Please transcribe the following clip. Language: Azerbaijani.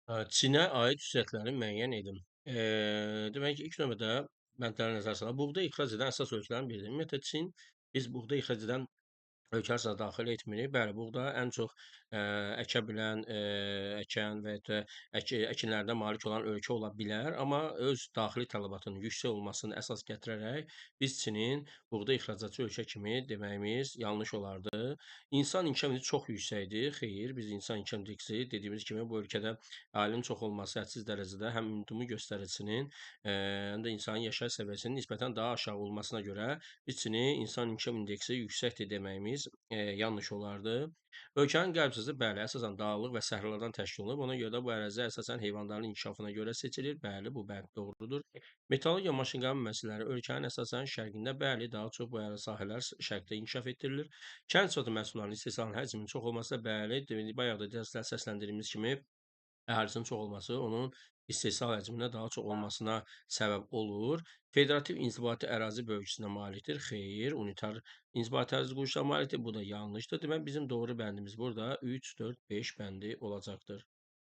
Çinə aid xüsusiyyətləri müəyyən edin. Demək ki, ilk növbədə bəndlərə nəzər salaq. Buğda ixrac edən əsas ölkələrin biridir. Ümumiyyətlə Çin biz buğda ixrac edən ölkə arasına daxil etmirik. Bəli, buğda ən çox, əkə bilən, əkən və ya da əkinlərdə malik olan ölkə ola bilər, amma öz daxili tələbatının yüksək olmasını əsas gətirərək biz Çinin buğda ixracatçı ölkə kimi deməyimiz yanlış olardı. İnsan inkişaf indeksi çox yüksəkdir. Xeyr, biz insan inkişaf indeksi dediyimiz kimi bu ölkədə əhalinin çox olması hədsiz dərəcədə həm ümumi göstəricinin, həm də insanın yaşayış səviyyəsinin nisbətən daha aşağı olmasına görə biz Çini insan inkişaf indeksi yüksəkdir deməyimiz, yanlış olardı. Ölkənin qərb hissəsi bəli, əsasən dağlıq və səhralardan təşkil olunub. Ona görə də bu ərazi əsasən heyvanların inkişafına görə seçilir. Bəli, bu bənd doğrudur. Metallurgiya maşınqəbər müəssisələri ölkənin əsasən şərqində bəli, daha çox bu sahələr şərqdə inkişaf etdirilir. Kənd təsərrüfatı məhsullarının istehsalının həcminin çox olması da bəli, bayaq da səsləndirdiyimiz kimi əhalisinin çox olması onun istehsal həcmində daha çox olmasına səbəb olur. Federativ inzibati ərazi bölgüsünə malikdir. Xeyr, unitar inzibati ərazi quruluşuna malikdir. Bu da yanlışdır. Deməli bizim doğru bəndimiz burada 3, 4, 5 bəndi olacaqdır.